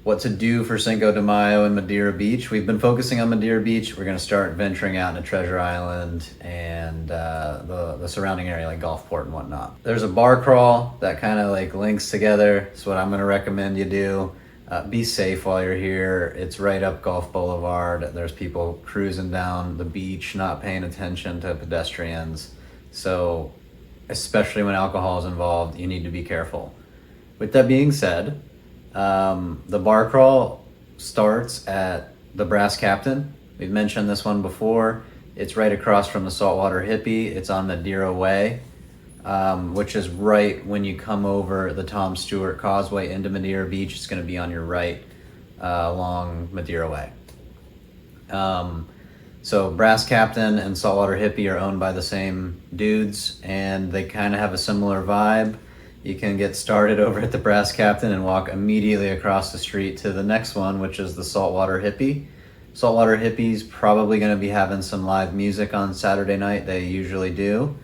what to do for Cinco de Mayo in Madeira Beach. We've been focusing on Madeira Beach. We're going to start venturing out into Treasure Island and the surrounding area, like Gulfport and whatnot. There's a bar crawl that kind of like links together. It's what I'm going to recommend you do. Be safe while you're here. It's right up Gulf Boulevard. There's people cruising down the beach, not paying attention to pedestrians. So, especially when alcohol is involved, you need to be careful. With that being said, the bar crawl starts at the Brass Captain. We've mentioned this one before. It's right across from the Saltwater Hippie. It's on Madeira Way, which is right when you come over the Tom Stewart Causeway into Madeira Beach. It's going to be on your right along Madeira Way. So Brass Captain and Saltwater Hippie are owned by the same dudes, and they kind of have a similar vibe. You can get started over at the Brass Captain and walk immediately across the street to the next one, which is the Saltwater Hippie. Saltwater Hippie's probably going to be having some live music on Saturday night. They usually do.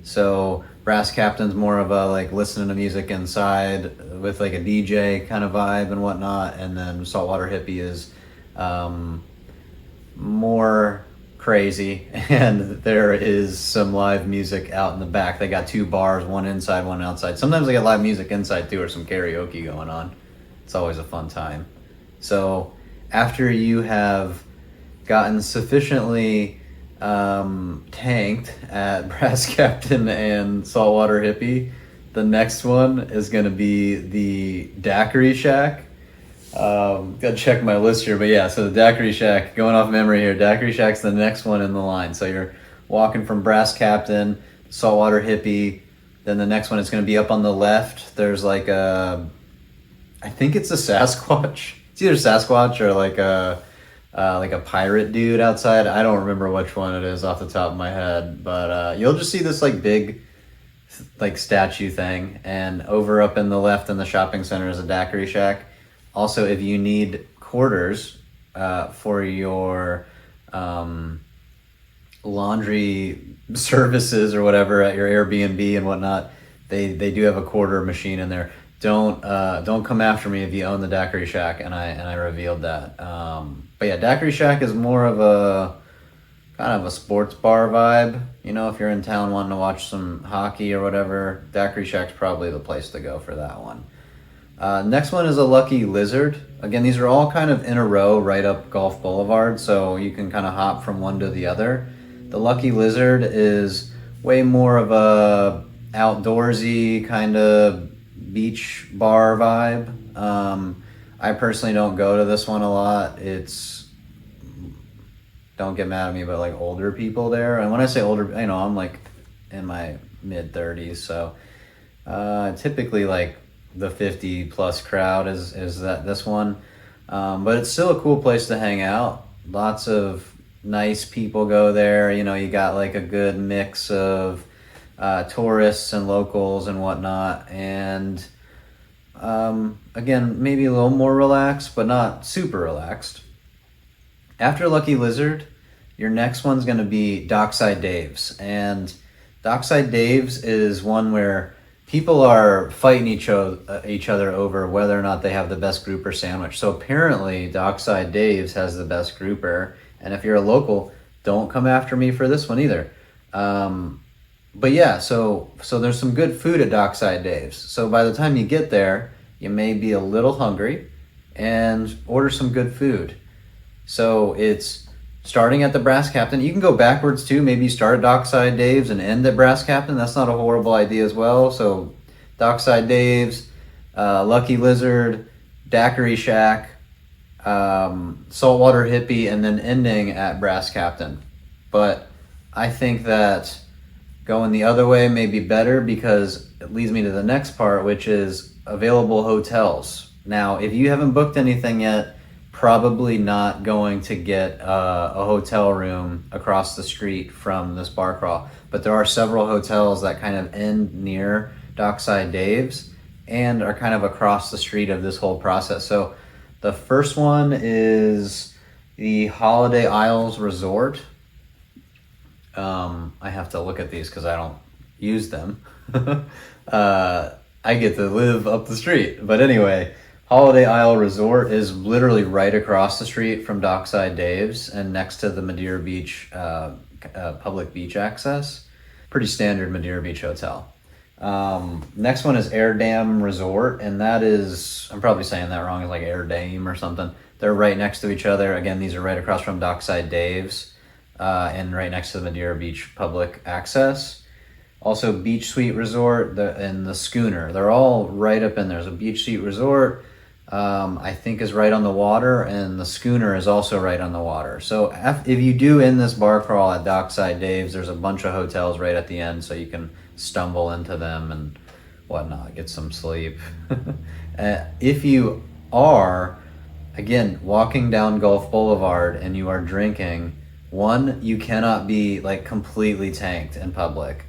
So Brass Captain's more of a like listening to music inside with like a DJ kind of vibe and whatnot. And then Saltwater Hippie is more crazy, and there is some live music out in the back. They got two bars, one inside, one outside. Sometimes they got live music inside too, or some karaoke going on. It's always a fun time. So after you have gotten sufficiently tanked at Brass Captain and Saltwater Hippie, the next one is going to be the Daiquiri Shack. Gotta check my list here, but yeah, so the Daiquiri Shack, going off memory here, Daiquiri Shack's the next one in the line. So you're walking from Brass Captain, Saltwater Hippie, then the next one is going to be up on the left. There's like I think it's a Sasquatch. It's either Sasquatch or like a pirate dude outside. I don't remember which one it is off the top of my head, but you'll just see this like big like statue thing, and over up in the left in the shopping center is a Daiquiri Shack. Also, if you need quarters for your laundry services or whatever at your Airbnb and whatnot, they do have a quarter machine in there. Don't come after me if you own the Daiquiri Shack, and I revealed that. But yeah, Daiquiri Shack is more of a kind of a sports bar vibe. You know, if you're in town wanting to watch some hockey or whatever, Daiquiri Shack's probably the place to go for that one. Next one is a Lucky Lizard. Again, these are all kind of in a row right up Gulf Boulevard, so you can kind of hop from one to the other. The Lucky Lizard is way more of a outdoorsy kind of beach bar vibe. I personally don't go to this one a lot. It's, don't get mad at me, but like older people there. And when I say older, you know, I'm like in my mid-30s, so typically like the 50 plus crowd is that this one, but it's still a cool place to hang out. Lots of nice people go there. You know, you got like a good mix of tourists and locals and whatnot, and again, maybe a little more relaxed, but not super relaxed. After Lucky Lizard, your next one's going to be Dockside Daves, and Dockside Daves is one where people are fighting each other over whether or not they have the best grouper sandwich. So apparently Dockside Daves has the best grouper, and if you're a local, don't come after me for this one either. But yeah, so there's some good food at Dockside Daves. So by the time you get there, you may be a little hungry and order some good food. So it's starting at the Brass Captain. You can go backwards too. Maybe you start at Dockside Daves and end at Brass Captain. That's not a horrible idea as well. So Dockside Daves, Lucky Lizard, Daiquiri Shack, Saltwater Hippie, and then ending at Brass Captain. But I think that going the other way may be better, because it leads me to the next part, which is available hotels. Now, if you haven't booked anything yet, probably not going to get a hotel room across the street from this bar crawl, but there are several hotels that kind of end near Dockside Daves and are kind of across the street of this whole process. So the first one is the Holiday Isles Resort. I have to look at these because I don't use them. I get to live up the street. But anyway, Holiday Isle Resort is literally right across the street from Dockside Daves and next to the Madeira Beach public beach access. Pretty standard Madeira Beach hotel. Next one is Aire Dam Resort, and that is, I'm probably saying that wrong, it's like Aire Dam or something. They're right next to each other. Again, these are right across from Dockside Daves and right next to the Madeira Beach public access. Also, Beach Suite Resort and the Schooner. They're all right up in there. There's a Beach Suite Resort, I think, is right on the water, and the Schooner is also right on the water. So if you do in this bar crawl at Dockside Daves, there's a bunch of hotels right at the end, so you can stumble into them and whatnot, get some sleep. If you are, again, walking down Gulf Boulevard and you are drinking, one, you cannot be like completely tanked in public.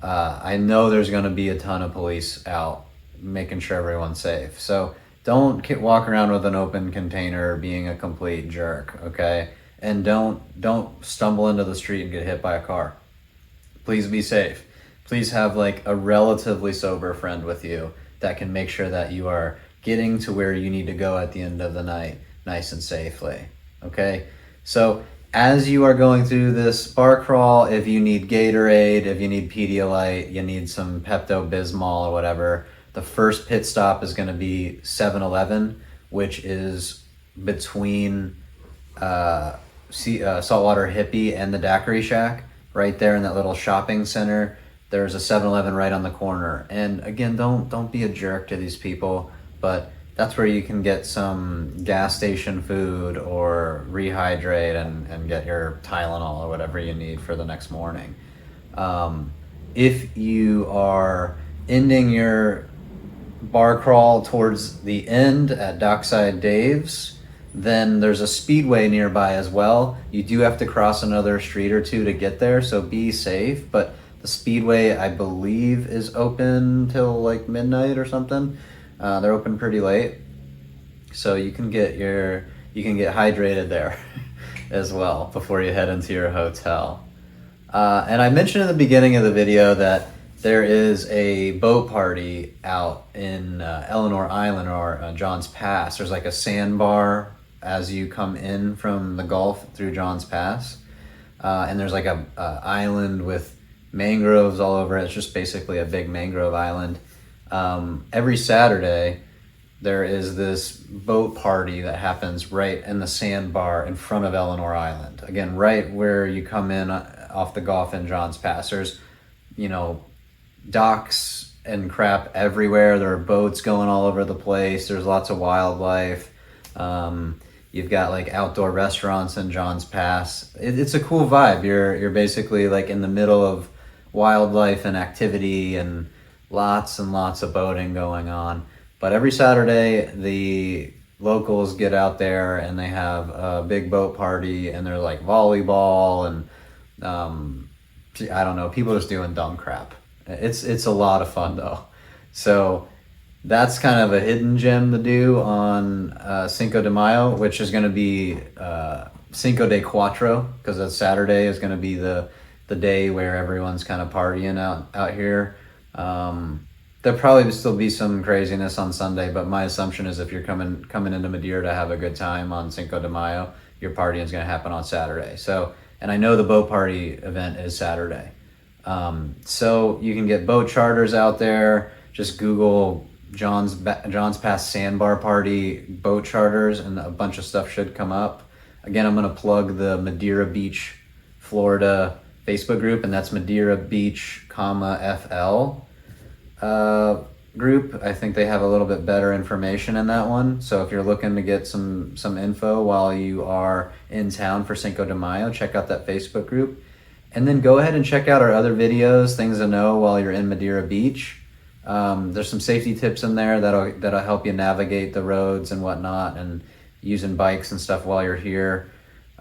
I know there's going to be a ton of police out making sure everyone's safe. So don't walk around with an open container being a complete jerk, okay? And don't stumble into the street and get hit by a car. Please be safe. Please have like a relatively sober friend with you that can make sure that you are getting to where you need to go at the end of the night nice and safely, okay? So as you are going through this bar crawl, if you need Gatorade, if you need Pedialyte, you need some Pepto-Bismol or whatever, the first pit stop is going to be 7-Eleven, which is between Saltwater Hippie and the Daiquiri Shack, right there in that little shopping center. There's a 7-Eleven right on the corner. And again, don't be a jerk to these people, but that's where you can get some gas station food or rehydrate and get your Tylenol or whatever you need for the next morning. If you are ending your bar crawl towards the end at Dockside Daves, then there's a speedway nearby as well. You do have to cross another street or two to get there, so be safe. But the speedway, I believe, is open till like midnight or something. They're open pretty late, so you can get hydrated there as well before you head into your hotel. And I mentioned in the beginning of the video that there is a boat party out in Elanor Island or John's Pass. There's like a sandbar as you come in from the Gulf through John's Pass, and there's like a island with mangroves all over it. It's just basically a big mangrove island. Every Saturday, there is this boat party that happens right in the sandbar in front of Elanor Island. Again, right where you come in off the Gulf in John's Pass. There's, docks and crap everywhere. There are boats going all over the place. There's lots of wildlife. You've got like outdoor restaurants in John's Pass. It's a cool vibe. You're basically like in the middle of wildlife and activity and lots of boating going on. But every Saturday, the locals get out there and they have a big boat party, and there's like volleyball and I don't know, people just doing dumb crap. It's a lot of fun though. So that's kind of a hidden gem to do on Cinco de Mayo, which is going to be Cinco de Cuatro, because that Saturday is going to be the day where everyone's kind of partying out here. There'll probably still be some craziness on Sunday, but my assumption is if you're coming into Madeira to have a good time on Cinco de Mayo, your partying is going to happen on Saturday. So, and I know the boat party event is Saturday. So you can get boat charters out there. Just Google John's Pass Sandbar Party boat charters, and a bunch of stuff should come up. Again, I'm going to plug the Madeira Beach, Florida Facebook group, and that's Madeira Beach, FL group. I think they have a little bit better information in that one. So if you're looking to get some info while you are in town for Cinco de Mayo, check out that Facebook group. And then go ahead and check out our other videos, things to know while you're in Madeira Beach. There's some safety tips in there that'll help you navigate the roads and whatnot, and using bikes and stuff while you're here.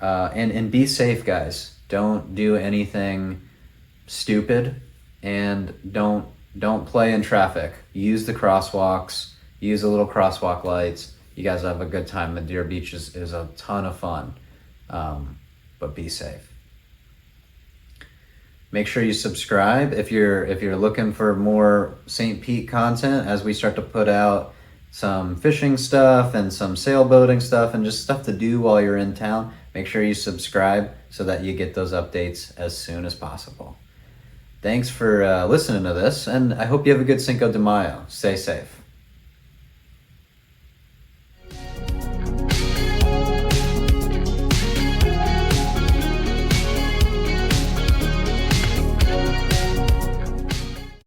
And be safe, guys. Don't do anything stupid, and don't play in traffic. Use the crosswalks. Use the little crosswalk lights. You guys have a good time. Madeira Beach is a ton of fun, but be safe. Make sure you subscribe if you're looking for more St. Pete content as we start to put out some fishing stuff and some sailboating stuff and just stuff to do while you're in town, make sure you subscribe so that you get those updates as soon as possible. Thanks for listening to this, and I hope you have a good Cinco de Mayo. Stay safe.